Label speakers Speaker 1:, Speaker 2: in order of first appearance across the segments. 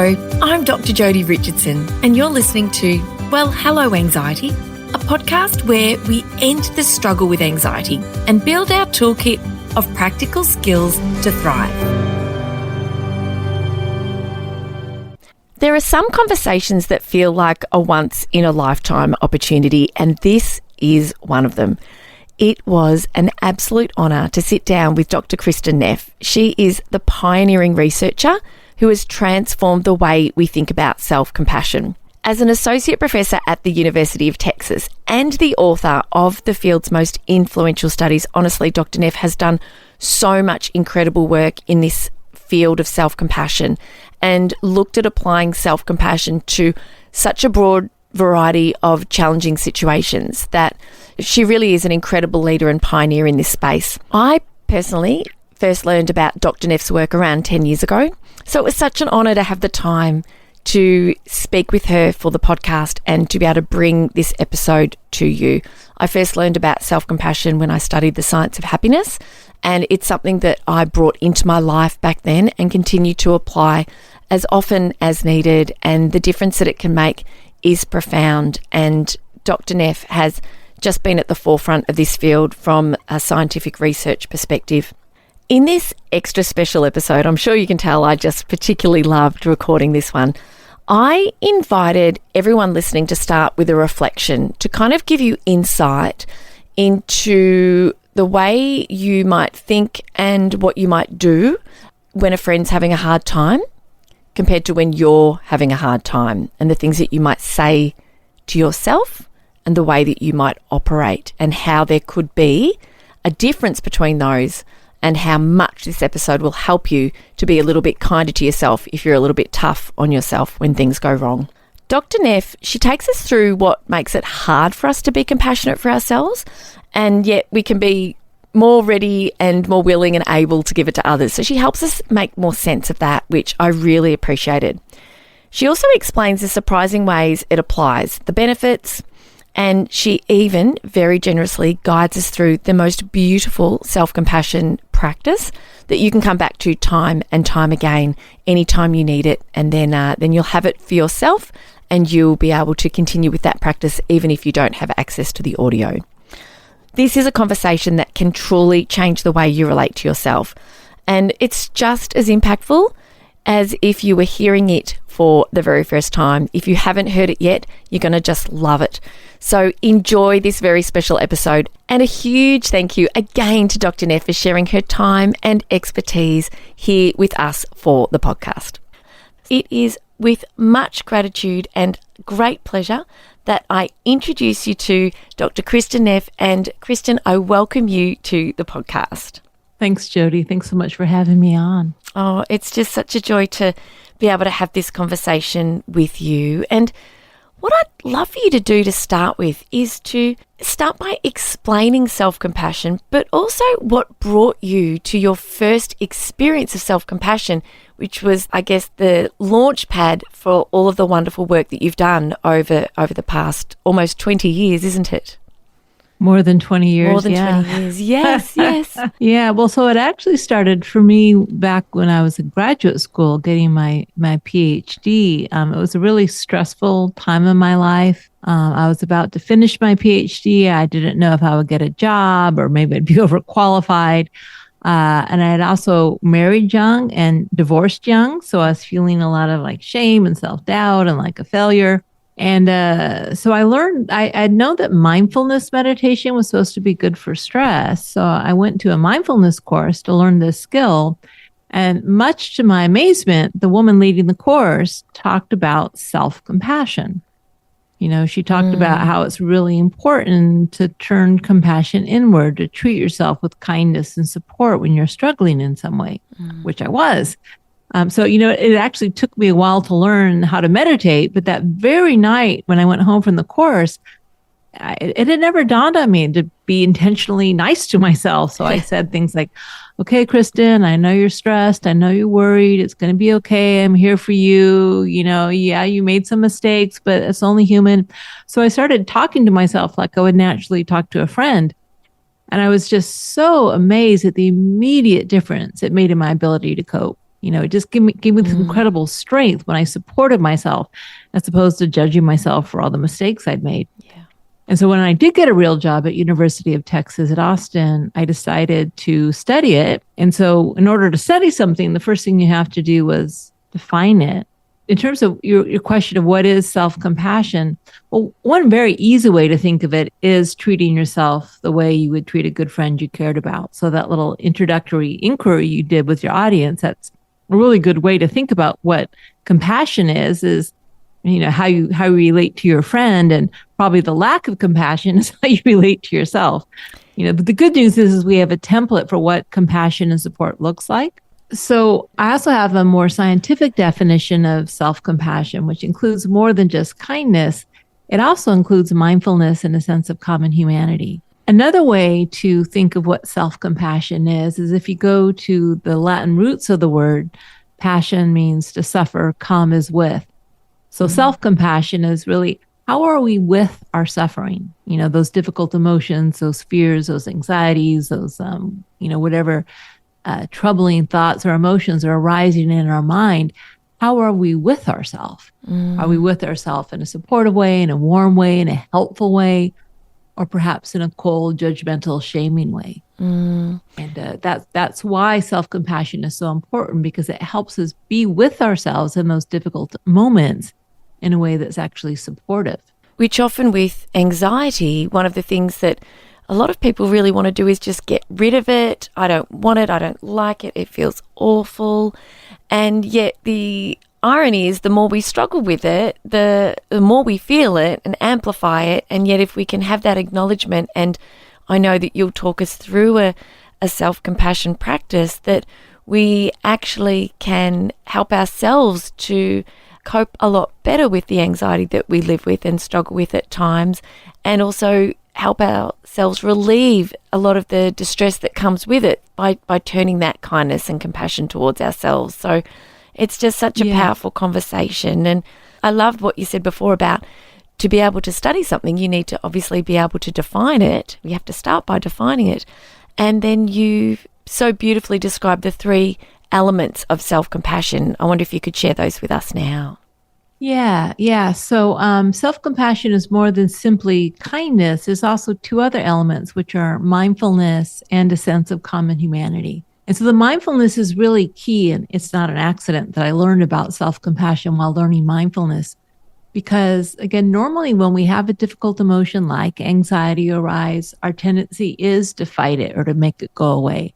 Speaker 1: Hello, I'm Dr Jodi Richardson, and you're listening to Well, Hello Anxiety, a podcast where we end the struggle with anxiety and build our toolkit of practical skills to thrive. There are some conversations that feel like a once-in-a-lifetime opportunity, and this is one of them. It was an absolute honour to sit down with Dr Kristen Neff. She is the pioneering researcher who has transformed the way we think about self-compassion. As an associate professor at the University of Texas and the author of the field's most influential studies, honestly, Dr. Neff has done so much incredible work in this field of self-compassion and looked at applying self-compassion to such a broad variety of challenging situations that she really is an incredible leader and pioneer in this space. I personally first learned about Dr. Neff's work around 10 years ago, so it was such an honour to have the time to speak with her for the podcast and to be able to bring this episode to you. I first learned about self-compassion when I studied the science of happiness, and it's something that I brought into my life back then and continue to apply as often as needed, and the difference that it can make is profound. And Dr. Neff has just been at the forefront of this field from a scientific research perspective. In this extra special episode, I'm sure you can tell I just particularly loved recording this one. I invited everyone listening to start with a reflection to kind of give you insight into the way you might think and what you might do when a friend's having a hard time compared to when you're having a hard time, and the things that you might say to yourself and the way that you might operate, and how there could be a difference between those, and how much this episode will help you to be a little bit kinder to yourself if you're a little bit tough on yourself when things go wrong. Dr. Neff, she takes us through what makes it hard for us to be compassionate for ourselves, and yet we can be more ready and more willing and able to give it to others. So she helps us make more sense of that, which I really appreciated. She also explains the surprising ways it applies, the benefits, and she even very generously guides us through the most beautiful self-compassion practice that you can come back to time and time again anytime you need it, and then you'll have it for yourself and you'll be able to continue with that practice even if you don't have access to the audio. This is a conversation that can truly change the way you relate to yourself, and it's just as impactful as if you were hearing it for the very first time. If you haven't heard it yet, you're going to just love it. So enjoy this very special episode, and a huge thank you again to Dr. Neff for sharing her time and expertise here with us for the podcast. It is with much gratitude and great pleasure that I introduce you to Dr. Kristen Neff. And Kristen, I welcome you to the podcast.
Speaker 2: Thanks, Jodi. Thanks so much for having me on.
Speaker 1: Oh, it's just such a joy to be able to have this conversation with you. And what I'd love for you to do to start with is to start by explaining self-compassion, but also what brought you to your first experience of self-compassion, which was, I guess, the launch pad for all of the wonderful work that you've done over the past almost 20 years, isn't it?
Speaker 2: More than 20 years.
Speaker 1: More than 20 years. Yes, yes.
Speaker 2: Yeah. Well, so it actually started for me back when I was in graduate school getting my PhD. It was a really stressful time in my life. I was about to finish my PhD. I didn't know if I would get a job or maybe I'd be overqualified. And I had also married young and divorced young. So I was feeling a lot of like shame and self-doubt and like a failure. And so I learned, I know that mindfulness meditation was supposed to be good for stress. So I went to a mindfulness course to learn this skill. And much to my amazement, the woman leading the course talked about self-compassion. You know, she talked about how it's really important to turn compassion inward, to treat yourself with kindness and support when you're struggling in some way, which I was. So, you know, it actually took me a while to learn how to meditate. But that very night when I went home from the course, it had never dawned on me to be intentionally nice to myself. So I said things like, okay, Kristen, I know you're stressed. I know you're worried. It's going to be okay. I'm here for you. You know, yeah, you made some mistakes, but it's only human. So I started talking to myself like I would naturally talk to a friend. And I was just so amazed at the immediate difference it made in my ability to cope. It just gave me this incredible strength when I supported myself, as opposed to judging myself for all the mistakes I'd made.
Speaker 1: Yeah.
Speaker 2: And so when I did get a real job at University of Texas at Austin, I decided to study it. And so in order to study something, the first thing you have to do was define it. In terms of your question of what is self-compassion, well, one very easy way to think of it is treating yourself the way you would treat a good friend you cared about. So that little introductory inquiry you did with your audience, that's a really good way to think about what compassion is how you relate to your friend, and probably the lack of compassion is how you relate to yourself. But the good news is we have a template for what compassion and support looks like. So I also have a more scientific definition of self-compassion, which includes more than just kindness. It also includes mindfulness and a sense of common humanity. Another way to think of what self-compassion is if you go to the Latin roots of the word, passion means to suffer, com is with. So self-compassion is really, how are we with our suffering? Those difficult emotions, those fears, those anxieties, those, whatever troubling thoughts or emotions are arising in our mind. How are we with ourselves? Are we with ourselves in a supportive way, in a warm way, in a helpful way, or perhaps in a cold, judgmental, shaming way? And that's why self-compassion is so important, because it helps us be with ourselves in those difficult moments in a way that's actually supportive.
Speaker 1: Which often with anxiety, one of the things that a lot of people really want to do is just get rid of it. I don't want it. I don't like it. It feels awful. And yet the irony is the more we struggle with it, the more we feel it and amplify it. And yet if we can have that acknowledgement, and I know that you'll talk us through a self-compassion practice, that we actually can help ourselves to cope a lot better with the anxiety that we live with and struggle with at times, and also help ourselves relieve a lot of the distress that comes with it by turning that kindness and compassion towards ourselves. So it's just such a powerful conversation. And I loved what you said before about, to be able to study something, you need to obviously be able to define it. We have to start by defining it. And then you so beautifully described the 3 elements of self-compassion. I wonder if you could share those with us now.
Speaker 2: Yeah. So self-compassion is more than simply kindness. There's also 2 other elements, which are mindfulness and a sense of common humanity. And so the mindfulness is really key. And it's not an accident that I learned about self-compassion while learning mindfulness. Because again, normally when we have a difficult emotion like anxiety arise, our tendency is to fight it or to make it go away.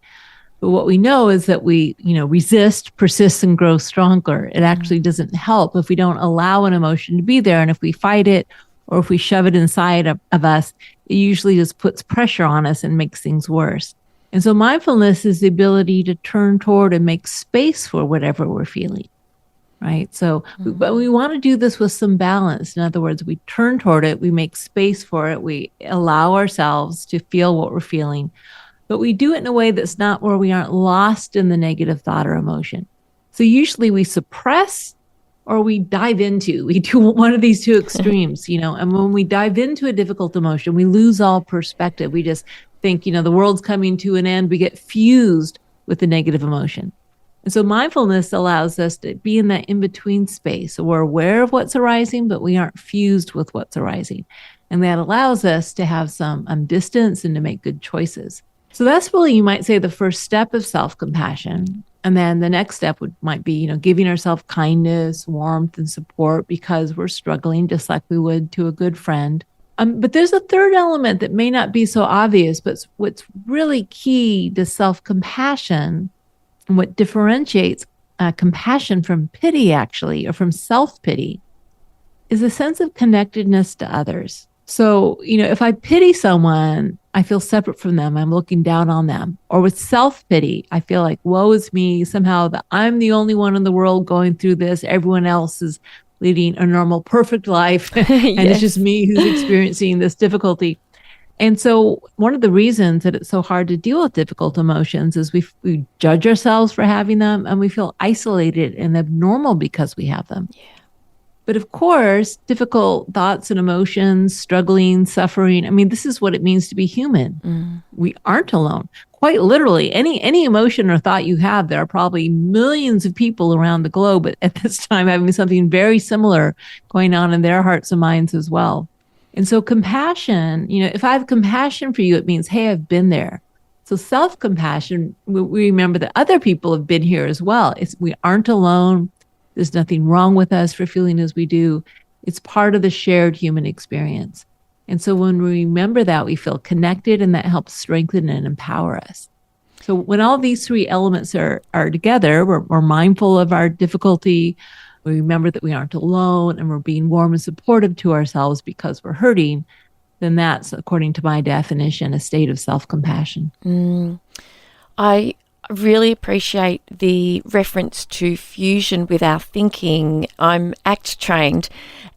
Speaker 2: But what we know is that we, resist, persist, and grow stronger. It actually doesn't help if we don't allow an emotion to be there. And if we fight it, or if we shove it inside of us, it usually just puts pressure on us and makes things worse. And so mindfulness is the ability to turn toward and make space for whatever we're feeling, right? So, but we want to do this with some balance. In other words, we turn toward it, we make space for it, we allow ourselves to feel what we're feeling. But we do it in a way that's not where we aren't lost in the negative thought or emotion. So usually we suppress or we dive into. We do one of these 2 extremes, and when we dive into a difficult emotion, we lose all perspective. We just think, the world's coming to an end. We get fused with the negative emotion. And so mindfulness allows us to be in that in-between space. So we're aware of what's arising, but we aren't fused with what's arising. And that allows us to have some distance and to make good choices. So that's really, you might say, the first step of self-compassion. And then the next step might be, giving ourselves kindness, warmth, and support because we're struggling, just like we would to a good friend. But there's a 3rd element that may not be so obvious, but what's really key to self-compassion and what differentiates compassion from pity, actually, or from self-pity, is a sense of connectedness to others. So, if I pity someone, I feel separate from them. I'm looking down on them. Or with self-pity, I feel like, woe is me, somehow that I'm the only one in the world going through this. Everyone else is leading a normal, perfect life. And It's just me who's experiencing this difficulty. And so one of the reasons that it's so hard to deal with difficult emotions is we judge ourselves for having them, and we feel isolated and abnormal because we have them.
Speaker 1: Yeah.
Speaker 2: But of course, difficult thoughts and emotions, struggling, suffering. I mean, this is what it means to be human. We aren't alone. Quite literally, any emotion or thought you have, there are probably millions of people around the globe at this time having something very similar going on in their hearts and minds as well. And so compassion, if I have compassion for you, it means, hey, I've been there. So self-compassion, we remember that other people have been here as well. We aren't alone. There's nothing wrong with us for feeling as we do. It's part of the shared human experience. And so when we remember that, we feel connected, and that helps strengthen and empower us. So when all these three elements are together, we're mindful of our difficulty, we remember that we aren't alone, and we're being warm and supportive to ourselves because we're hurting, then that's, according to my definition, a state of self-compassion.
Speaker 1: I really appreciate the reference to fusion with our thinking. I'm ACT trained,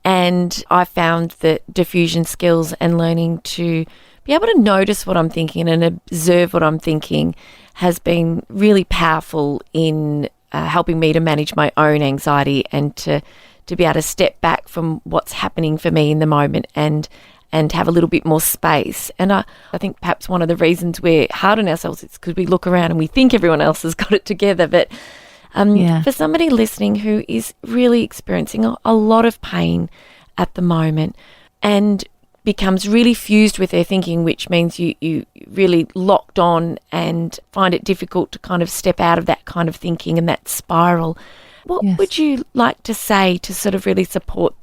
Speaker 1: and I found that diffusion skills and learning to be able to notice what I'm thinking and observe what I'm thinking has been really powerful in helping me to manage my own anxiety and to be able to step back from what's happening for me in the moment and have a little bit more space. And I think perhaps one of the reasons we're hard on ourselves is because we look around and we think everyone else has got it together. But for somebody listening who is really experiencing a lot of pain at the moment and becomes really fused with their thinking, which means you really locked on and find it difficult to kind of step out of that kind of thinking and that spiral, what would you like to say to sort of really support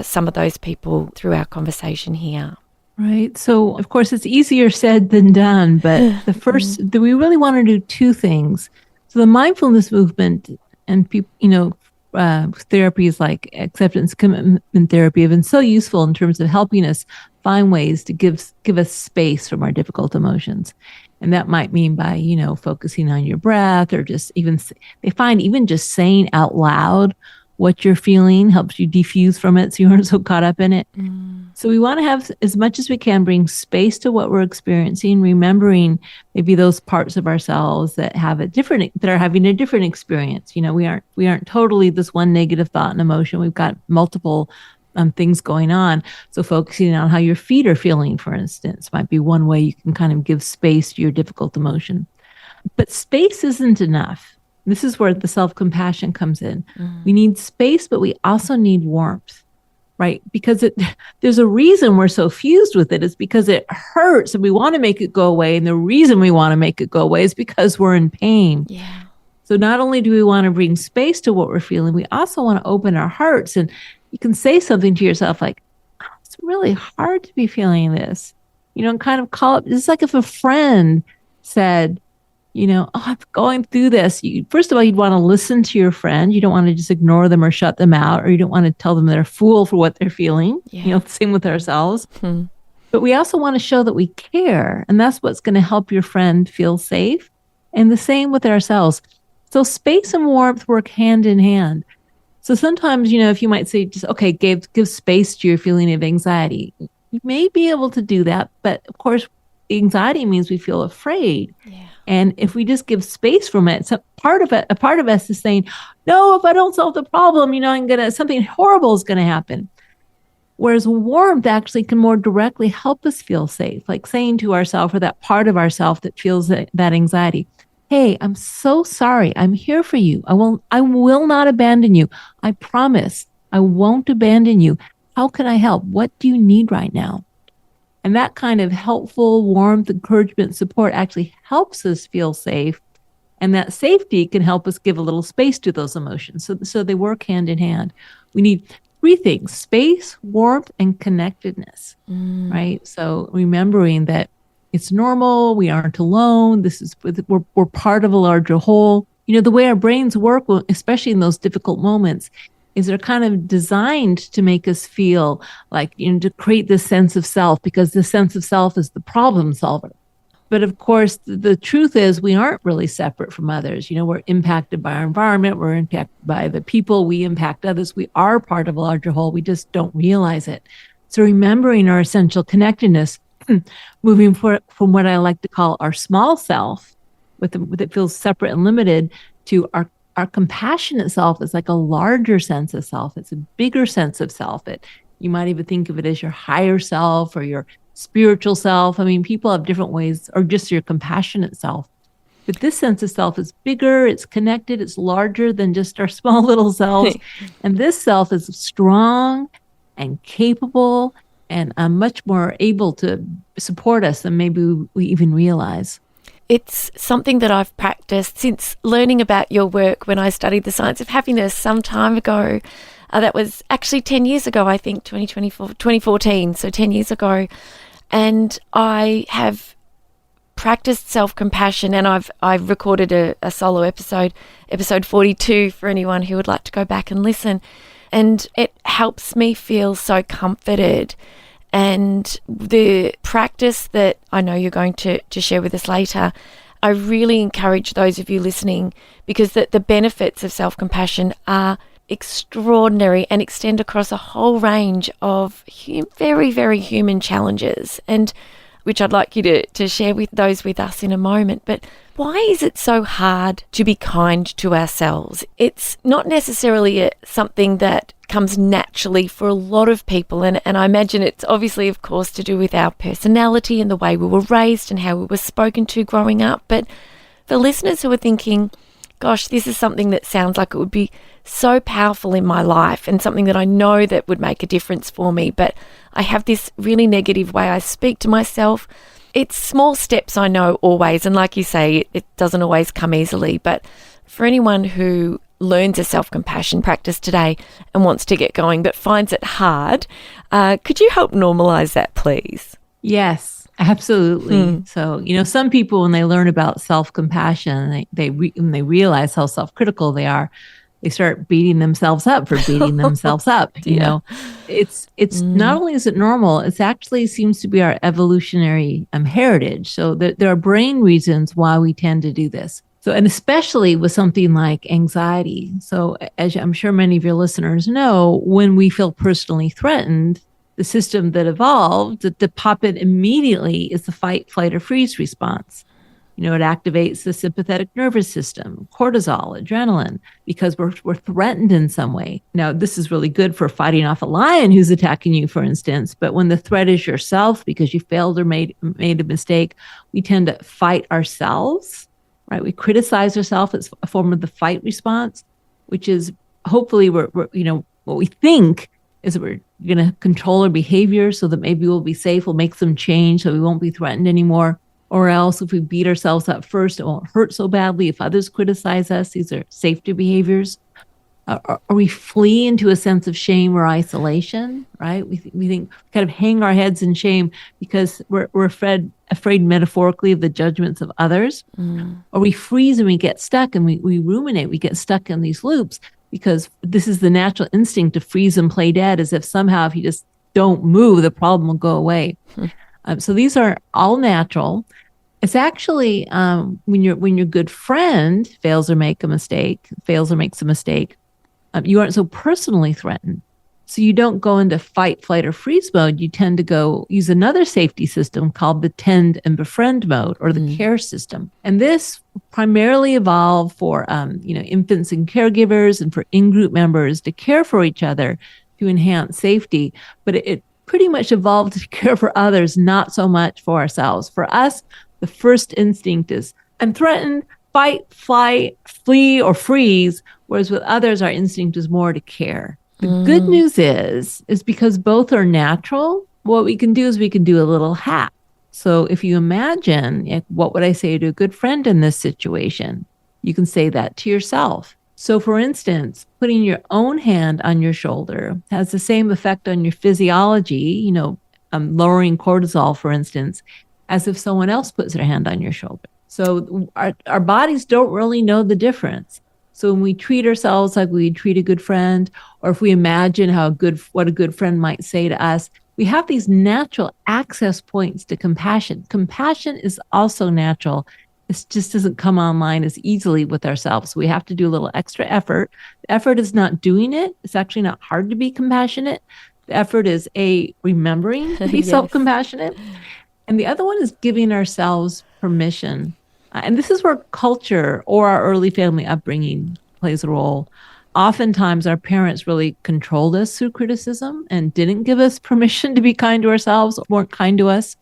Speaker 1: some of those people through our conversation here?
Speaker 2: Right. So, of course, it's easier said than done. But the first, we really want to do two things. So the mindfulness movement and people, therapies like acceptance commitment therapy have been so useful in terms of helping us find ways to give us space from our difficult emotions. And that might mean by, focusing on your breath, or just they find even just saying out loud what you're feeling helps you defuse from it so you aren't so caught up in it. So we want to have, as much as we can, bring space to what we're experiencing, remembering maybe those parts of ourselves that are having a different experience. We aren't totally this one negative thought and emotion. We've got multiple things going on. So focusing on how your feet are feeling, for instance, might be one way you can kind of give space to your difficult emotion. But space isn't enough. This is where the self-compassion comes in. We need space, but we also need warmth, right? Because there's a reason we're so fused with it. It's because it hurts and we want to make it go away. And the reason we want to make it go away is because we're in pain.
Speaker 1: Yeah.
Speaker 2: So not only do we want to bring space to what we're feeling, we also want to open our hearts. And you can say something to yourself like, it's really hard to be feeling this, and kind of call it. It's like if a friend said, I'm going through this. First of all, you'd want to listen to your friend. You don't want to just ignore them or shut them out, or you don't want to tell them they're a fool for what they're feeling. Same with ourselves. But we also want to show that we care. And that's what's going to help your friend feel safe. And the same with ourselves. So space and warmth work hand in hand. So sometimes, if you might say, just, okay, give space to your feeling of anxiety. You may be able to do that. But of course, anxiety means we feel afraid.
Speaker 1: Yeah.
Speaker 2: And if we just give space from it, a part of us is saying, no, if I don't solve the problem, something horrible is going to happen. Whereas warmth actually can more directly help us feel safe, like saying to ourselves, or that part of ourselves that feels that anxiety, hey, I'm so sorry. I'm here for you. I will not abandon you. I promise I won't abandon you. How can I help? What do you need right now? And that kind of helpful warmth, encouragement, support actually helps us feel safe. And that safety can help us give a little space to those emotions. So they work hand in hand. We need three things: space, warmth, and connectedness, right? So remembering that it's normal, we aren't alone. We're part of a larger whole. The way our brains work, especially in those difficult moments, is they're kind of designed to make us feel like, to create this sense of self, because the sense of self is the problem solver. But of course, the truth is we aren't really separate from others. We're impacted by our environment. We're impacted by the people. We impact others. We are part of a larger whole. We just don't realize it. So remembering our essential connectedness, moving from what I like to call our small self, that feels separate and limited, to our our compassionate self is like a larger sense of self. It's a bigger sense of self. You might even think of it as your higher self or your spiritual self. I mean, people have different ways, or just your compassionate self. But this sense of self is bigger, it's connected, it's larger than just our small little selves. And this self is strong and capable and much more able to support us than maybe we even realize.
Speaker 1: It's something that I've practiced since learning about your work when I studied the science of happiness some time ago. That was actually 10 years ago, I think, 2014, so 10 years ago. And I have practiced self-compassion, and I've recorded a solo episode 42, for anyone who would like to go back and listen. And it helps me feel so comforted. And the practice that I know you're going to share with us later, I really encourage those of you listening, because the benefits of self-compassion are extraordinary and extend across a whole range of very, very human challenges, and which I'd like you to share with those with us in a moment. But why is it so hard to be kind to ourselves? It's not necessarily something that comes naturally for a lot of people. And I imagine it's obviously, of course, to do with our personality and the way we were raised and how we were spoken to growing up. But for listeners who are thinking, gosh, this is something that sounds like it would be so powerful in my life and something that I know that would make a difference for me, but I have this really negative way I speak to myself. It's small steps, I know, always. And like you say, it doesn't always come easily. But for anyone who learns a self-compassion practice today and wants to get going but finds it hard, could you help normalize that, please?
Speaker 2: Yes, absolutely. So, some people, when they learn about self-compassion, when they realize how self-critical they are, they start beating themselves up for beating themselves up. It's not only is it normal, it's actually seems to be our evolutionary heritage. So there are brain reasons why we tend to do this. So, and especially with something like anxiety. So as I'm sure many of your listeners know, when we feel personally threatened, the system that evolved to pop in immediately is the fight, flight, or freeze response. It activates the sympathetic nervous system, cortisol, adrenaline, because we're threatened in some way. Now, this is really good for fighting off a lion who's attacking you, for instance. But when the threat is yourself because you failed or made a mistake, we tend to fight ourselves, right? We criticize ourselves. It's a form of the fight response, which is hopefully we're what we think is that we're going to control our behavior so that maybe we'll be safe. We'll make some change so we won't be threatened anymore. Or else if we beat ourselves up first, it won't hurt so badly. If others criticize us, these are safety behaviors. Or we flee into a sense of shame or isolation, right? We think kind of hang our heads in shame because we're afraid metaphorically of the judgments of others. Or we freeze and we get stuck and we ruminate. We get stuck in these loops because this is the natural instinct to freeze and play dead, as if somehow if you just don't move, the problem will go away. So these are all natural. It's actually when your good friend fails or makes a mistake, you aren't so personally threatened. So you don't go into fight, flight, or freeze mode. You tend to go use another safety system called the tend and befriend mode, or the care system. And this primarily evolved for infants and caregivers and for in-group members to care for each other to enhance safety. But it pretty much evolved to care for others, not so much for ourselves. For us, the first instinct is, I'm threatened, fight, flight, flee, or freeze. Whereas with others, our instinct is more to care. The good news is because both are natural, what we can do is we can do a little hack. So if you imagine, what would I say to a good friend in this situation? You can say that to yourself. So for instance, putting your own hand on your shoulder has the same effect on your physiology, lowering cortisol, for instance, as if someone else puts their hand on your shoulder. So our bodies don't really know the difference. So when we treat ourselves like we treat a good friend, or if we imagine what a good friend might say to us, we have these natural access points to compassion. Compassion is also natural. It just doesn't come online as easily with ourselves. We have to do a little extra effort. The effort is not doing it. It's actually not hard to be compassionate. The effort is remembering to be self-compassionate. And the other one is giving ourselves permission. And this is where culture or our early family upbringing plays a role. Oftentimes, our parents really controlled us through criticism and didn't give us permission to be kind to ourselves, weren't kind to us.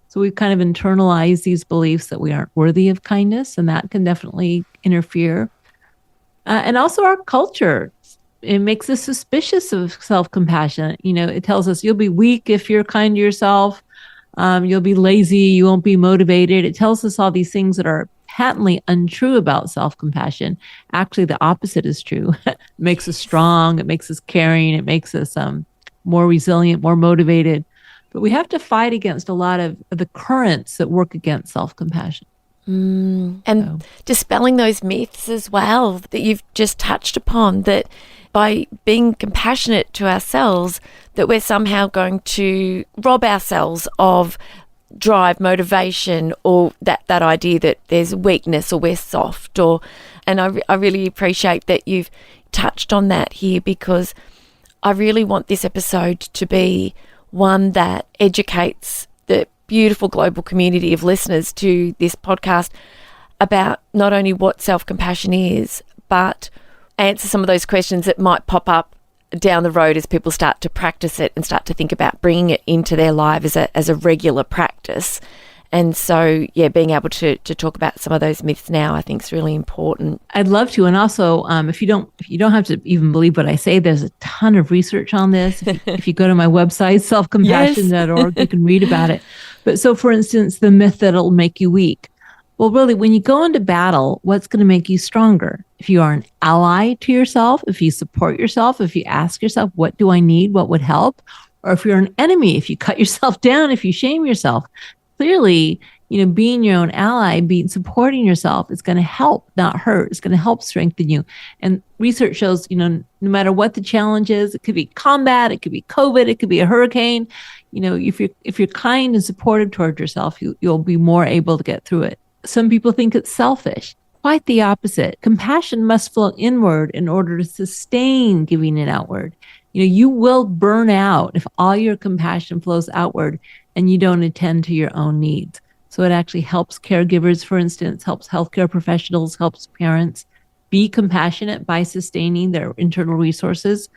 Speaker 2: So we kind of internalize these beliefs that we aren't worthy of kindness, and that can definitely interfere. And also our culture, it makes us suspicious of self-compassion. It tells us you'll be weak if you're kind to yourself. You'll be lazy. You won't be motivated. It tells us all these things that are patently untrue about self-compassion. Actually, the opposite is true. It makes us strong. It makes us caring. It makes us more resilient, more motivated. But we have to fight against a lot of the currents that work against self-compassion.
Speaker 1: And dispelling those myths as well that you've just touched upon, that by being compassionate to ourselves, that we're somehow going to rob ourselves of drive, motivation, or that idea that there's weakness or we're soft. And I really appreciate that you've touched on that here, because I really want this episode to be one that educates the beautiful global community of listeners to this podcast about not only what self-compassion is, but answer some of those questions that might pop up down the road as people start to practice it and start to think about bringing it into their life as a regular practice. And so, being able to talk about some of those myths now, I think is really important.
Speaker 2: I'd love to. And also, if you don't have to even believe what I say, there's a ton of research on this. If you go to my website, selfcompassion.org, you can read about it. But so, for instance, the myth that it'll make you weak. Well, really, when you go into battle, what's going to make you stronger? If you are an ally to yourself, if you support yourself, if you ask yourself, what do I need? What would help? Or if you're an enemy, if you cut yourself down, if you shame yourself. Clearly, being your own ally, supporting yourself is going to help, not hurt. It's going to help strengthen you. And research shows, no matter what the challenge is, it could be combat, it could be COVID, it could be a hurricane. If you're kind and supportive toward yourself, you'll be more able to get through it. Some people think it's selfish. Quite the opposite. Compassion must flow inward in order to sustain giving it outward. You will burn out if all your compassion flows outward and you don't attend to your own needs. So it actually helps caregivers, for instance, helps healthcare professionals, helps parents be compassionate by sustaining their internal resources.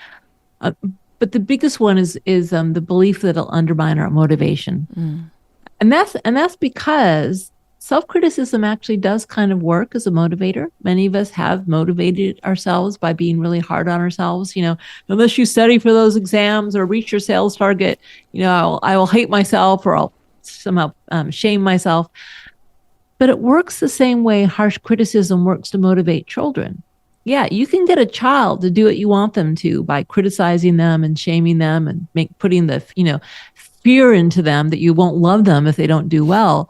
Speaker 2: But the biggest one is the belief that it'll undermine our motivation. And that's because self-criticism actually does kind of work as a motivator. Many of us have motivated ourselves by being really hard on ourselves. Unless you study for those exams or reach your sales target, I will hate myself, or I'll somehow shame myself. But it works the same way harsh criticism works to motivate children. Yeah, you can get a child to do what you want them to by criticizing them and shaming them and putting the fear into them that you won't love them if they don't do well.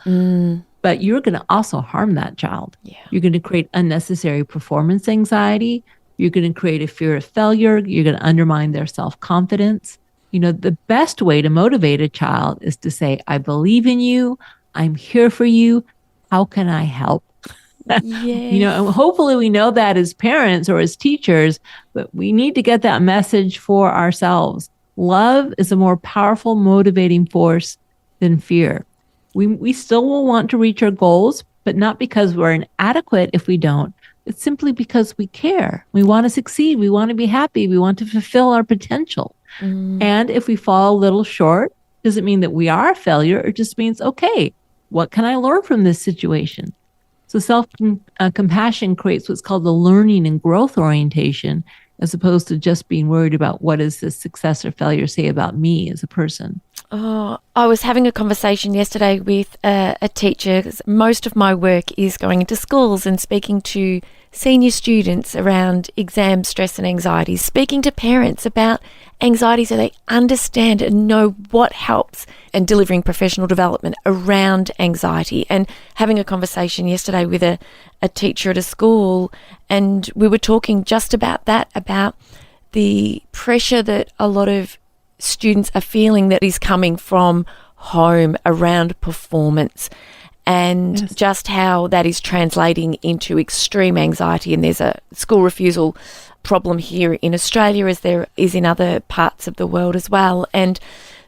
Speaker 2: But you're going to also harm that child. Yeah. You're going to create unnecessary performance anxiety. You're going to create a fear of failure. You're going to undermine their self-confidence. The best way to motivate a child is to say, I believe in you. I'm here for you. How can I help?
Speaker 1: Yes.
Speaker 2: And hopefully we know that as parents or as teachers, but we need to get that message for ourselves. Love is a more powerful motivating force than fear. We still will want to reach our goals, but not because we're inadequate if we don't. It's simply because we care. We want to succeed. We want to be happy. We want to fulfill our potential. And if we fall a little short, doesn't mean that we are a failure. It just means, okay, what can I learn from this situation? So self-compassion creates what's called the learning and growth orientation, as opposed to just being worried about what does this success or failure say about me as a person.
Speaker 1: Oh, I was having a conversation yesterday with a teacher. Most of my work is going into schools and speaking to senior students around exam stress and anxiety, speaking to parents about anxiety so they understand and know what helps, and delivering professional development around anxiety. And having a conversation yesterday with a teacher at a school, and we were talking just about that, about the pressure that a lot of students are feeling that is coming from home around performance, and just how that is translating into extreme anxiety. And there's a school refusal problem here in Australia, as there is in other parts of the world as well. And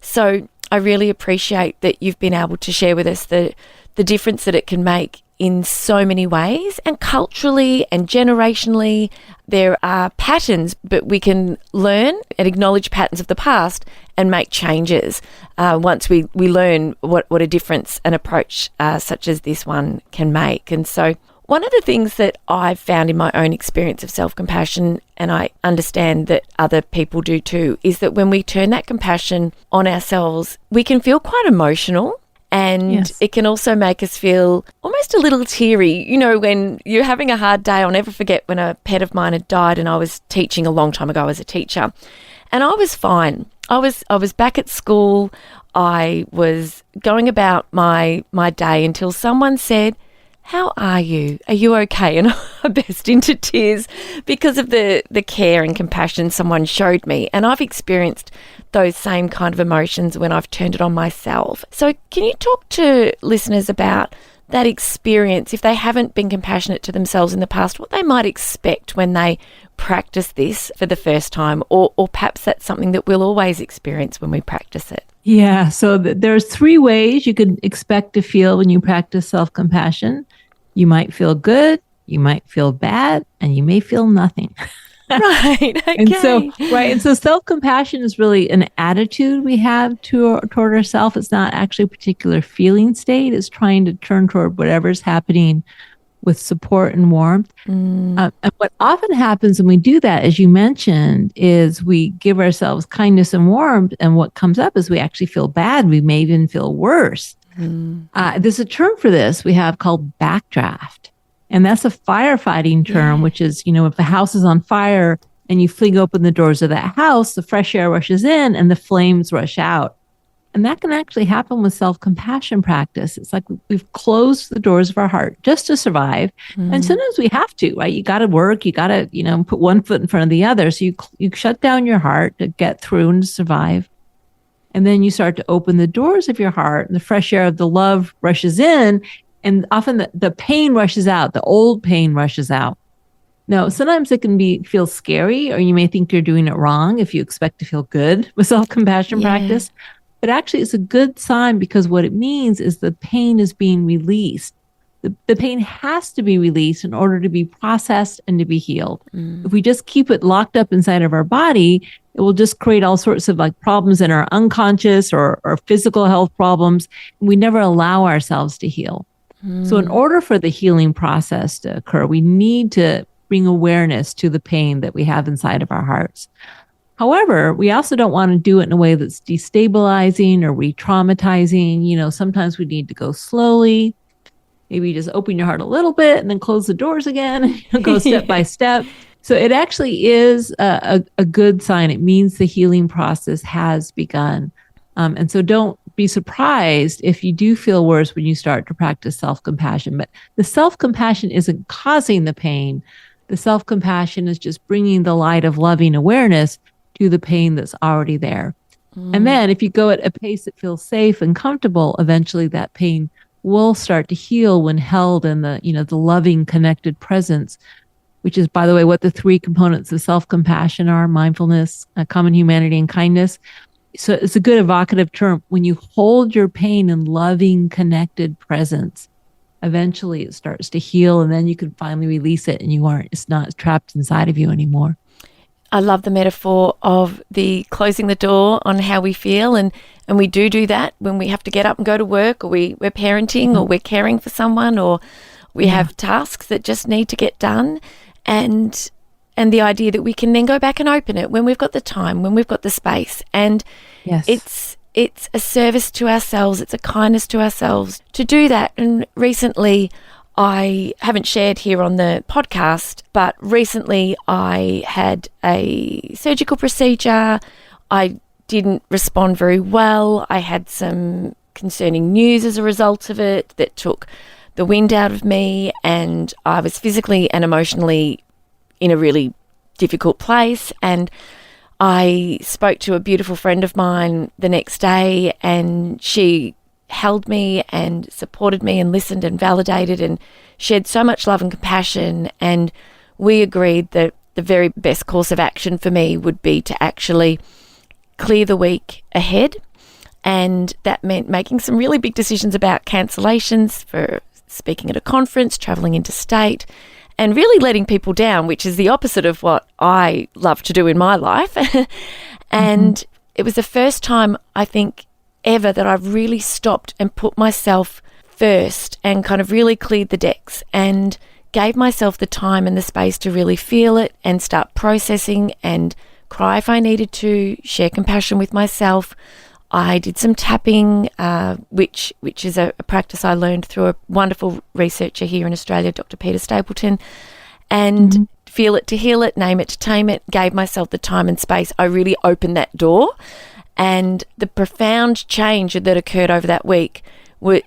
Speaker 1: so I really appreciate that you've been able to share with us the difference that it can make in so many ways, and culturally and generationally there are patterns, but we can learn and acknowledge patterns of the past and make changes once we learn what a difference an approach such as this one can make. And so one of the things that I've found in my own experience of self-compassion, and I understand that other people do too, is that when we turn that compassion on ourselves, we can feel quite emotional. And it can also make us feel almost a little teary. You know, when you're having a hard day, I'll never forget when a pet of mine had died, and I was teaching a long time ago as a teacher. And I was fine. I was back at school. I was going about my day until someone said, "How are you? Are you okay?" And I burst into tears because of the care and compassion someone showed me. And I've experienced those same kind of emotions when I've turned it on myself. So can you talk to listeners about that experience, if they haven't been compassionate to themselves in the past, what they might expect when they practice this for the first time, or perhaps that's something that we'll always experience when we practice it?
Speaker 2: Yeah, so there's 3 ways you can expect to feel when you practice self-compassion. You might feel good, you might feel bad, and you may feel nothing.
Speaker 1: Right. Okay.
Speaker 2: And so self-compassion is really an attitude we have toward ourselves. It's not actually a particular feeling state. It's trying to turn toward whatever's happening with support and warmth. And what often happens when we do that, as you mentioned, is we give ourselves kindness and warmth. And what comes up is we actually feel bad. We may even feel worse. There's a term for this we have called backdraft. And that's a firefighting term, which is, if the house is on fire and you fling open the doors of that house, the fresh air rushes in and the flames rush out. And that can actually happen with self-compassion practice. It's like we've closed the doors of our heart just to survive. And sometimes we have to, right? You got to work, you got to, put one foot in front of the other. So you shut down your heart to get through and to survive. And then you start to open the doors of your heart and the fresh air of the love rushes in. And often the pain rushes out, the old pain rushes out. Now, sometimes it can feel scary, or you may think you're doing it wrong if you expect to feel good with self-compassion practice. But actually, it's a good sign, because what it means is the pain is being released. The pain has to be released in order to be processed and to be healed. If we just keep it locked up inside of our body, it will just create all sorts of problems in our unconscious or physical health problems. We never allow ourselves to heal. So in order for the healing process to occur, we need to bring awareness to the pain that we have inside of our hearts. However, we also don't want to do it in a way that's destabilizing or re-traumatizing. Sometimes we need to go slowly. Maybe just open your heart a little bit and then close the doors again and go step by step. So it actually is a good sign. It means the healing process has begun. And so don't be surprised if you do feel worse when you start to practice self-compassion. But the self-compassion isn't causing the pain. The self-compassion is just bringing the light of loving awareness to the pain that's already there. And then if you go at a pace that feels safe and comfortable, eventually that pain will start to heal when held in the loving, connected presence, which is, by the way, what the 3 components of self-compassion are: mindfulness, common humanity, and kindness. So it's a good evocative term. When you hold your pain in loving, connected presence, eventually it starts to heal, and then you can finally release it, and it's not trapped inside of you anymore.
Speaker 1: I love the metaphor of the closing the door on how we feel, and we do that when we have to get up and go to work, or we're parenting, or we're caring for someone, or we have tasks that just need to get done, and the idea that we can then go back and open it when we've got the time, when we've got the space. And it's a service to ourselves. It's a kindness to ourselves to do that. And recently, I haven't shared here on the podcast, but recently I had a surgical procedure. I didn't respond very well. I had some concerning news as a result of it that took the wind out of me, and I was physically and emotionally in a really difficult place. And I spoke to a beautiful friend of mine the next day, and she held me and supported me and listened and validated and shared so much love and compassion. And we agreed that the very best course of action for me would be to actually clear the week ahead. And that meant making some really big decisions about cancellations for speaking at a conference, traveling interstate, and really letting people down, which is the opposite of what I love to do in my life. And it was the first time, I think, ever that I've really stopped and put myself first and kind of really cleared the decks and gave myself the time and the space to really feel it and start processing and cry if I needed to, share compassion with myself. I did some tapping, which is a practice I learned through a wonderful researcher here in Australia, Dr Peter Stapleton, and feel it to heal it, name it to tame it, gave myself the time and space. I really opened that door, and the profound change that occurred over that week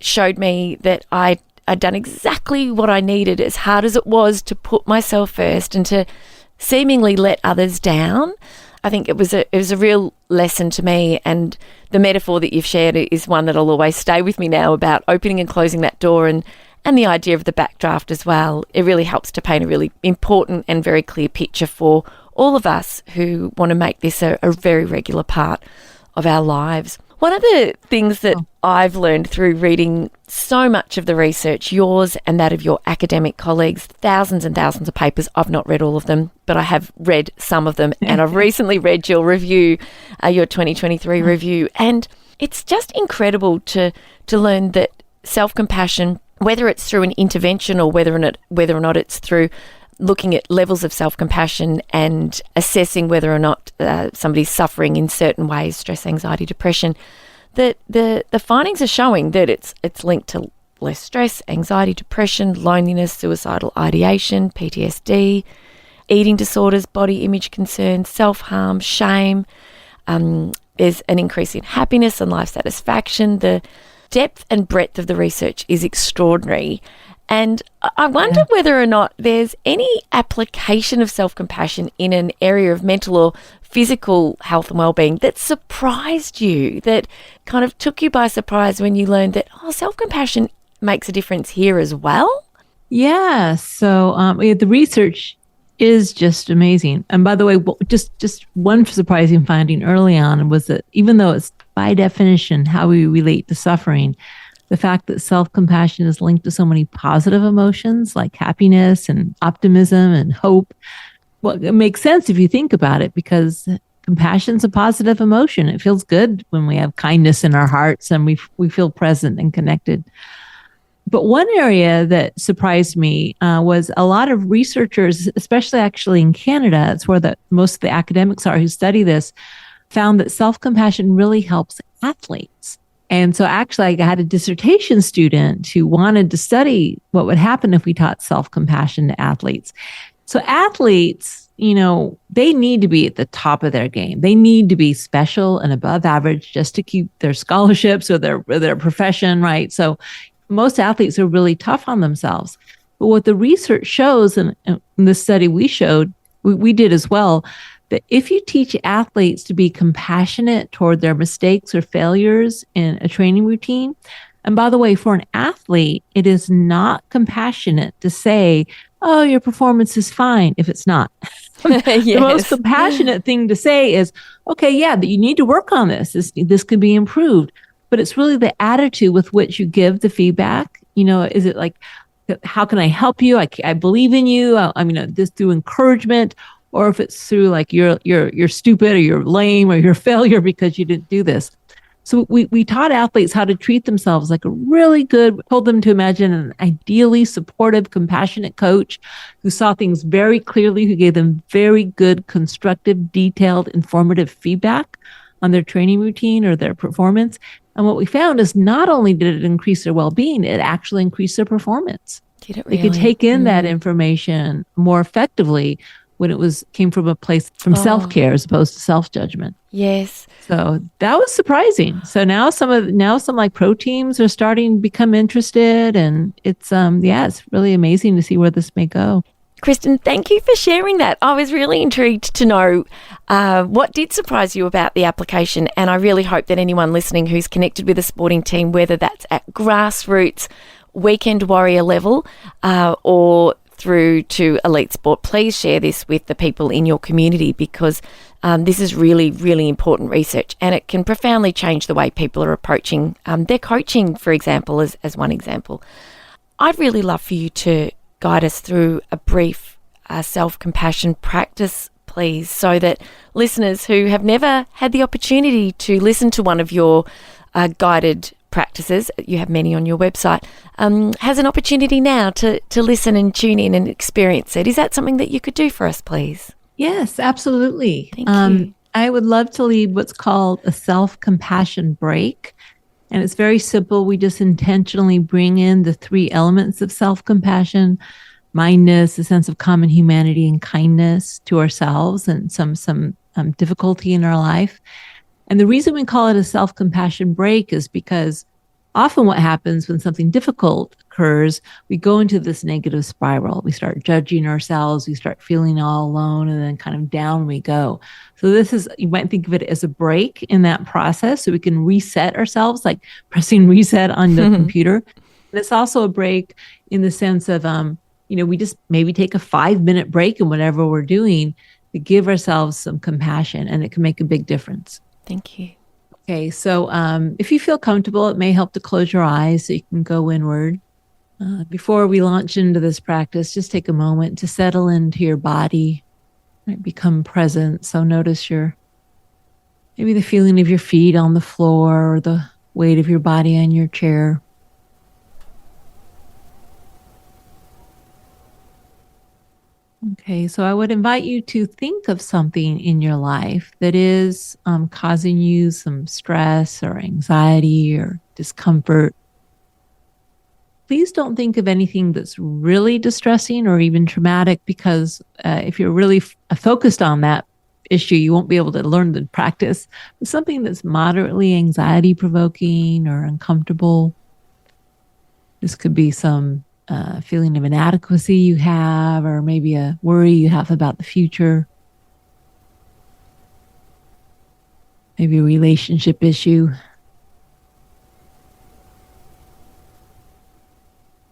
Speaker 1: showed me that I'd done exactly what I needed, as hard as it was to put myself first and to seemingly let others down. I think it was a real lesson to me, and the metaphor that you've shared is one that'll always stay with me now about opening and closing that door, and the idea of the backdraft as well. It really helps to paint a really important and very clear picture for all of us who want to make this a very regular part of our lives. One of the things that I've learned through reading so much of the research, yours and that of your academic colleagues, thousands and thousands of papers. I've not read all of them, but I have read some of them. And I've recently read your review, your 2023 review. And it's just incredible to learn that self-compassion, whether it's through an intervention or whether or not it's through looking at levels of self-compassion and assessing whether or not somebody's suffering in certain ways, stress, anxiety, depression, that the findings are showing that it's linked to less stress, anxiety, depression, loneliness, suicidal ideation, PTSD, eating disorders, body image concerns, self-harm, shame. There's an increase in happiness and life satisfaction. The depth and breadth of the research is extraordinary. And I wonder whether or not there's any application of self-compassion in an area of mental or physical health and well-being that surprised you, that kind of took you by surprise when you learned that, self-compassion makes a difference here as well?
Speaker 2: Yeah. So the research is just amazing. And by the way, just one surprising finding early on was that even though it's by definition how we relate to suffering, the fact that self-compassion is linked to so many positive emotions like happiness and optimism and hope. Well, it makes sense if you think about it, because compassion's a positive emotion. It feels good when we have kindness in our hearts and we feel present and connected. But one area that surprised me was a lot of researchers, especially actually in Canada, it's where most of the academics are who study this, found that self-compassion really helps athletes. And so actually I had a dissertation student who wanted to study what would happen if we taught self-compassion to athletes. So athletes, they need to be at the top of their game. They need to be special and above average just to keep their scholarships or their profession, right? So most athletes are really tough on themselves. But what the research shows, and in the study we showed, we did as well, that if you teach athletes to be compassionate toward their mistakes or failures in a training routine, and by the way, for an athlete, it is not compassionate to say, oh, your performance is fine if it's not. The most compassionate thing to say is, okay, yeah, that you need to work on this. This could be improved. But it's really the attitude with which you give the feedback. Is it like, how can I help you? I believe in you. This through encouragement. Or if it's through like you're stupid or you're lame or you're a failure because you didn't do this. So we taught athletes how to treat themselves like a really good, told them to imagine an ideally supportive, compassionate coach who saw things very clearly, who gave them very good, constructive, detailed, informative feedback on their training routine or their performance. And what we found is not only did it increase their well-being, it actually increased their performance.
Speaker 1: Did it really?
Speaker 2: They could take in that information more effectively when it came from a place from self-care as opposed to self-judgment.
Speaker 1: Yes.
Speaker 2: So that was surprising. So now some like pro teams are starting to become interested, and it's it's really amazing to see where this may go.
Speaker 1: Kristen, thank you for sharing that. I was really intrigued to know what did surprise you about the application, and I really hope that anyone listening who's connected with a sporting team, whether that's at grassroots, weekend warrior level, or through to elite sport, please share this with the people in your community, because this is really, really important research, and it can profoundly change the way people are approaching their coaching, for example, as one example. I'd really love for you to guide us through a brief self-compassion practice, please, so that listeners who have never had the opportunity to listen to one of your guided practices, you have many on your website, has an opportunity now to listen and tune in and experience it. Is that something that you could do for us, please?
Speaker 2: Yes, absolutely.
Speaker 1: Thank you.
Speaker 2: I would love to lead what's called a self-compassion break. And it's very simple. We just intentionally bring in the three elements of self-compassion: mindness, a sense of common humanity, and kindness to ourselves, and some difficulty in our life. And the reason we call it a self-compassion break is because often what happens when something difficult occurs, we go into this negative spiral. We start judging ourselves, we start feeling all alone, and then kind of down we go. So this is, you might think of it as a break in that process, so we can reset ourselves, like pressing reset on the computer. And it's also a break in the sense of, we just maybe take a 5-minute break in whatever we're doing to give ourselves some compassion, and it can make a big difference.
Speaker 1: Thank you.
Speaker 2: Okay, so if you feel comfortable, it may help to close your eyes so you can go inward. Before we launch into this practice, just take a moment to settle into your body, right? Become present. So notice maybe the feeling of your feet on the floor, or the weight of your body on your chair. Okay, so I would invite you to think of something in your life that is causing you some stress or anxiety or discomfort. Please don't think of anything that's really distressing or even traumatic, because if you're really focused on that issue, you won't be able to learn the practice. But something that's moderately anxiety provoking or uncomfortable. This could be some feeling of inadequacy you have, or maybe a worry you have about the future. Maybe a relationship issue.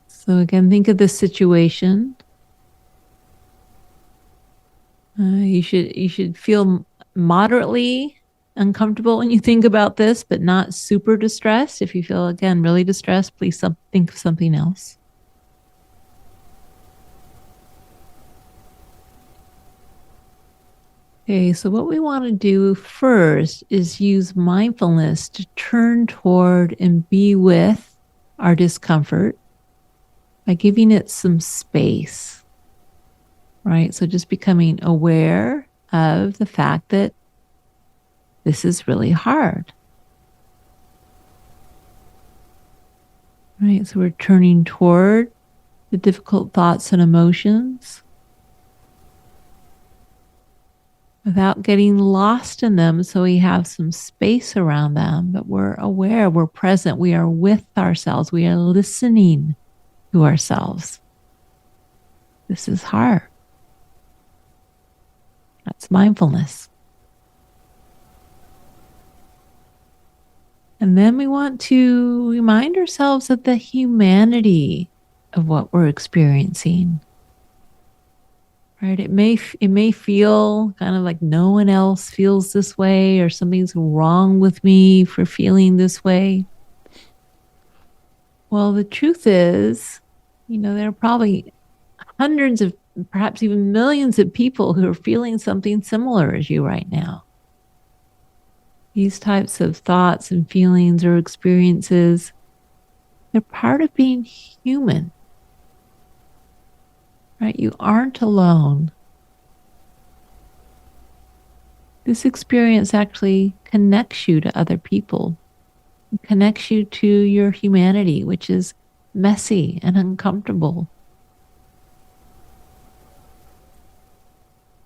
Speaker 2: So again, think of this situation. You should feel moderately uncomfortable when you think about this, but not super distressed. If you feel, again, really distressed, please think of something else. Okay, so what we want to do first is use mindfulness to turn toward and be with our discomfort by giving it some space, right? So just becoming aware of the fact that this is really hard, right? So we're turning toward the difficult thoughts and emotions without getting lost in them, so we have some space around them, but we're aware, we're present, we are with ourselves, we are listening to ourselves. This is hard. That's mindfulness. And then we want to remind ourselves of the humanity of what we're experiencing. Right? It may feel kind of like no one else feels this way, or something's wrong with me for feeling this way. Well, the truth is, there are probably hundreds of, perhaps even millions of people who are feeling something similar as you right now. These types of thoughts and feelings or experiences, they're part of being human. Right? You aren't alone. This experience actually connects you to other people. It connects you to your humanity, which is messy and uncomfortable.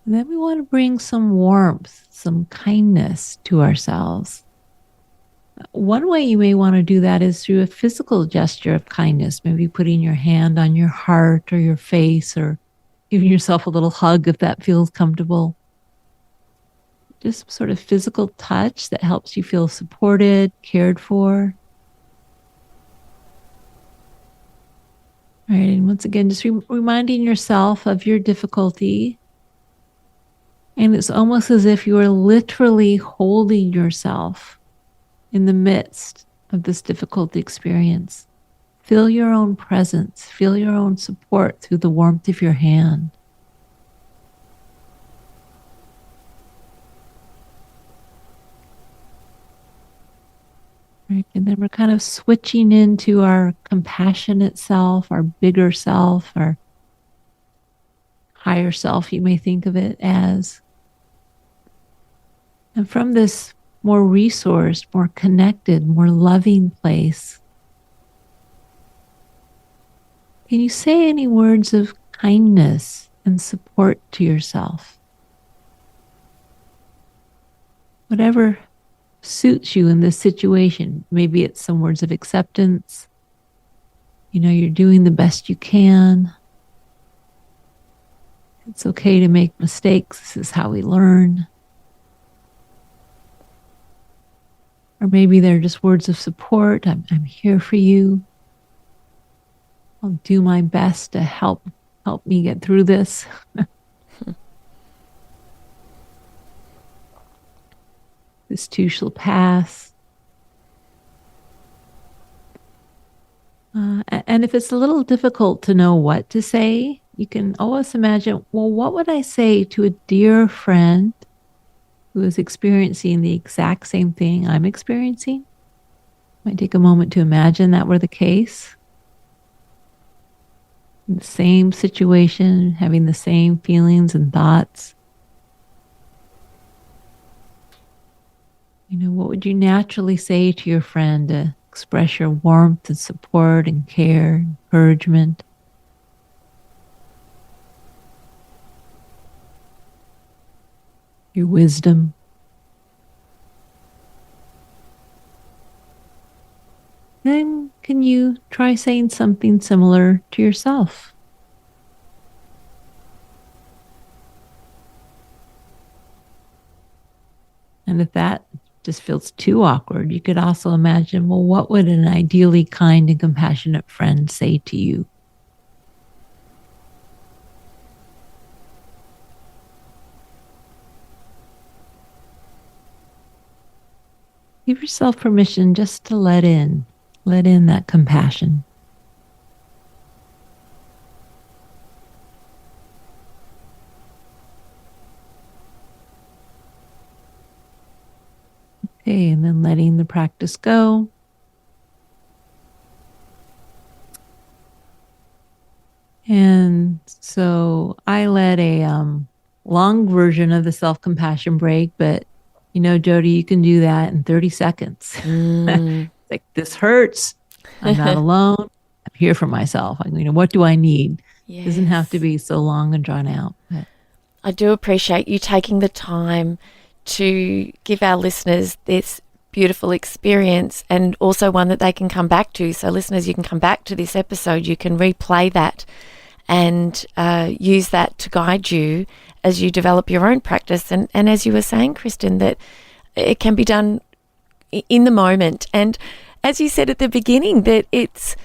Speaker 2: And then we want to bring some warmth, some kindness to ourselves. One way you may want to do that is through a physical gesture of kindness, maybe putting your hand on your heart or your face, or giving yourself a little hug if that feels comfortable. Just sort of physical touch that helps you feel supported, cared for. All right, and once again, just reminding yourself of your difficulty. And it's almost as if you are literally holding yourself in the midst of this difficult experience, Feel your own presence. Feel your own support through the warmth of your hand. Right. And then we're kind of switching into our compassionate self, our bigger self, our higher self, you may think of it as. And from this more resourced, more connected, more loving place, can you say any words of kindness and support to yourself? Whatever suits you in this situation. Maybe it's some words of acceptance. You're doing the best you can. It's okay to make mistakes. This is how we learn. Or maybe they're just words of support. I'm here for you. I'll do my best to help me get through this. This too shall pass. And if it's a little difficult to know what to say, you can always imagine, well, what would I say to a dear friend who is experiencing the exact same thing I'm experiencing? Might take a moment to imagine that were the case. In the same situation, having the same feelings and thoughts. What would you naturally say to your friend to express your warmth and support and care, encouragement? Your wisdom. Then can you try saying something similar to yourself? And if that just feels too awkward, you could also imagine, well, what would an ideally kind and compassionate friend say to you? Give yourself permission just to let in that compassion. Okay, and then letting the practice go. And so I led a long version of the self-compassion break, but Jodi, you can do that in 30 seconds. Like, this hurts. I'm not alone. I'm here for myself. What do I need? Yes. It doesn't have to be so long and drawn out. But
Speaker 1: I do appreciate you taking the time to give our listeners this beautiful experience, and also one that they can come back to. So listeners, you can come back to this episode, you can replay that and use that to guide you as you develop your own practice. And as you were saying, Kristen, that it can be done in the moment. And as you said at the beginning, that it's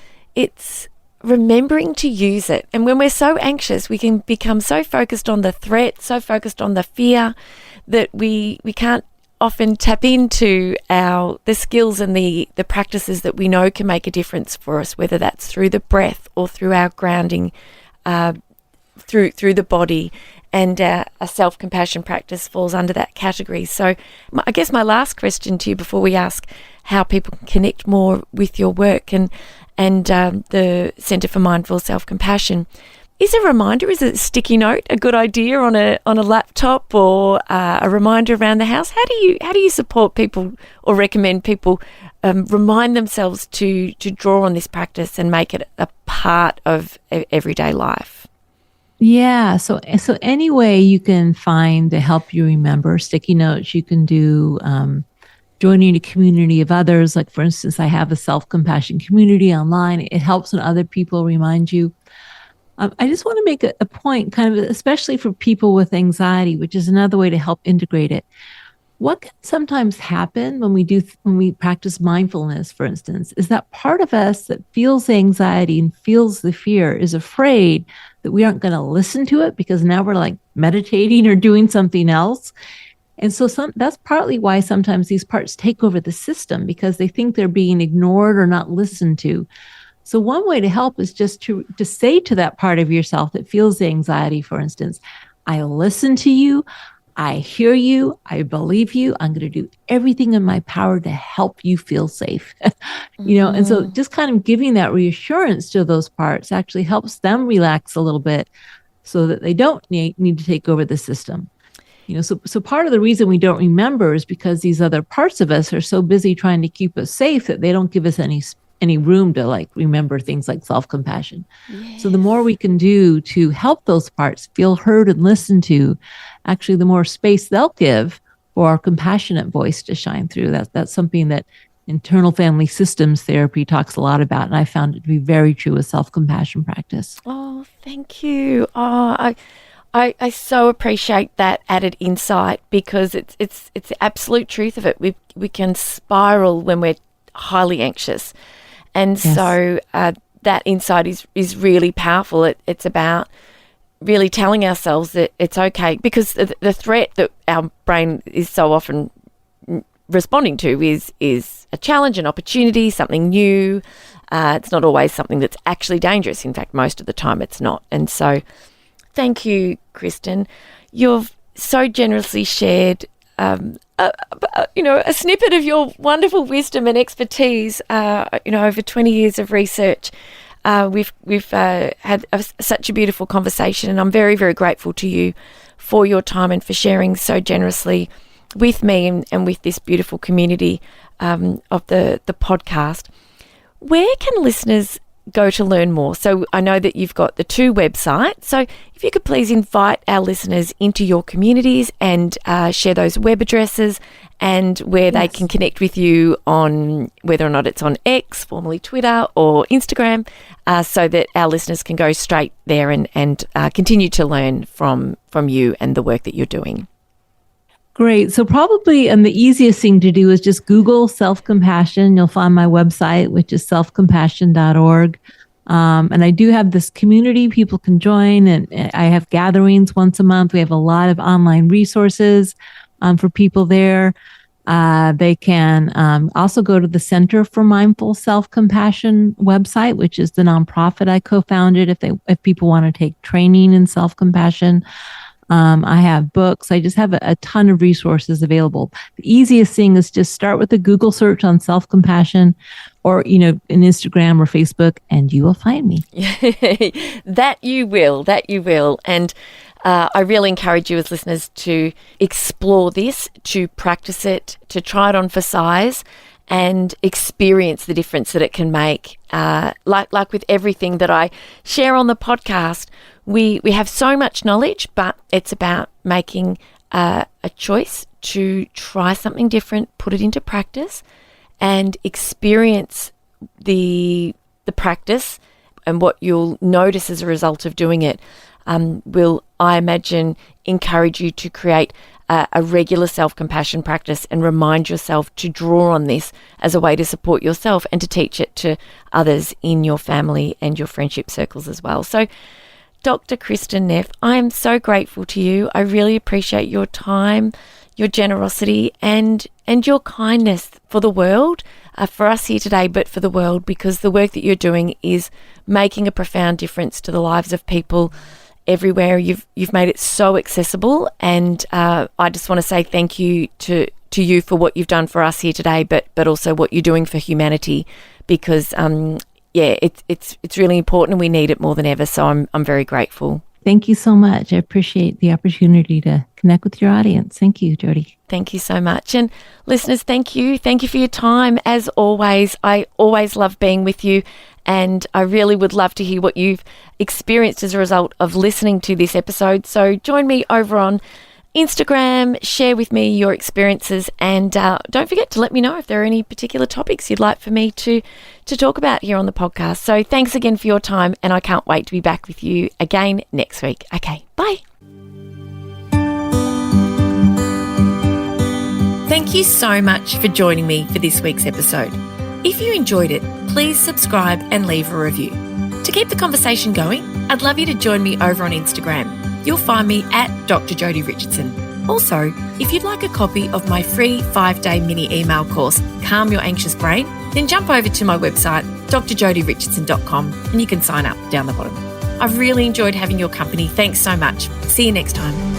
Speaker 1: remembering to use it. And when we're so anxious, we can become so focused on the threat, so focused on the fear, that we can't often tap into the skills and the practices that we know can make a difference for us, whether that's through the breath or through our grounding, through the body. And a self-compassion practice falls under that category. So I guess my last question to you before we ask how people can connect more with your work and the Centre for Mindful Self-Compassion, is a reminder, is a sticky note a good idea on a laptop, or a reminder around the house? How do you support people or recommend people remind themselves to draw on this practice and make it a part of everyday life?
Speaker 2: Yeah. So any way you can find to help you remember. Sticky notes you can do, joining a community of others. Like, for instance, I have a self-compassion community online. It helps when other people remind you. I just want to make a point, kind of, especially for people with anxiety, which is another way to help integrate it. What can sometimes happen when we practice mindfulness, for instance, is that part of us that feels the anxiety and feels the fear is afraid that we aren't going to listen to it because now we're like meditating or doing something else. And so that's partly why sometimes these parts take over the system, because they think they're being ignored or not listened to. So one way to help is just to say to that part of yourself that feels the anxiety, for instance, I listen to you. I hear you. I believe you. I'm going to do everything in my power to help you feel safe. And so just kind of giving that reassurance to those parts actually helps them relax a little bit so that they don't need to take over the system. So part of the reason we don't remember is because these other parts of us are so busy trying to keep us safe that they don't give us any room to remember things like self-compassion. Yes. So the more we can do to help those parts feel heard and listened to, actually the more space they'll give for our compassionate voice to shine through. That's something that internal family systems therapy talks a lot about, and I found it to be very true with self-compassion practice.
Speaker 1: Oh, thank you. Oh, I so appreciate that added insight, because it's the absolute truth of it. We can spiral when we're highly anxious. And yes. So that insight is really powerful. It's about really telling ourselves that it's okay, because the threat that our brain is so often responding to is a challenge, an opportunity, something new. It's not always something that's actually dangerous. In fact, most of the time it's not. And so thank you, Kristen. You've so generously shared a snippet of your wonderful wisdom and expertise, over 20 years of research. We've had such a beautiful conversation, and I'm very, very grateful to you for your time and for sharing so generously with me and with this beautiful community of the podcast. Where can listeners go to learn more? So I know that you've got the 2 websites. So if you could please invite our listeners into your communities and share those web addresses and where they can connect with you on whether or not it's on X, formerly Twitter, or Instagram, so that our listeners can go straight there and continue to learn from you and the work that you're doing.
Speaker 2: Great. So probably the easiest thing to do is just Google self-compassion. You'll find my website, which is selfcompassion.org. And I do have this community people can join, and I have gatherings once a month. We have a lot of online resources for people there. They can also go to the Center for Mindful Self-Compassion website, which is the nonprofit I co-founded if people want to take training in self-compassion. I have books. I just have a ton of resources available. The easiest thing is just start with a Google search on self-compassion, or, in Instagram or Facebook, and you will find me.
Speaker 1: That you will. And I really encourage you as listeners to explore this, to practice it, to try it on for size, and experience the difference that it can make. Like with everything that I share on the podcast, we have so much knowledge, but it's about making a choice to try something different, put it into practice, and experience the practice, and what you'll notice as a result of doing it will, I imagine, encourage you to create a regular self-compassion practice and remind yourself to draw on this as a way to support yourself and to teach it to others in your family and your friendship circles as well. So, Dr. Kristen Neff, I am so grateful to you. I really appreciate your time, your generosity, and your kindness for the world, for us here today, but for the world, because the work that you're doing is making a profound difference to the lives of people everywhere. You've made it so accessible, and I just want to say thank you to you for what you've done for us here today, but also what you're doing for humanity, because it's really important and we need it more than ever. So I'm very grateful.
Speaker 2: Thank you so much. I appreciate the opportunity to connect with your audience. Thank you, Jodi.
Speaker 1: Thank you so much. And listeners, thank you. Thank you for your time. As always, I always love being with you, and I really would love to hear what you've experienced as a result of listening to this episode. So join me over on Instagram, share with me your experiences, and don't forget to let me know if there are any particular topics you'd like for me to talk about here on the podcast. So thanks again for your time, and I can't wait to be back with you again next week. Okay, bye. Thank you so much for joining me for this week's episode. If you enjoyed it, please subscribe and leave a review. To keep the conversation going, I'd love you to join me over on Instagram. You'll find me at Dr Jodi Richardson. Also, if you'd like a copy of my free 5-day mini email course, Calm Your Anxious Brain, then jump over to my website, drjodirichardson.com, and you can sign up down the bottom. I've really enjoyed having your company. Thanks so much. See you next time.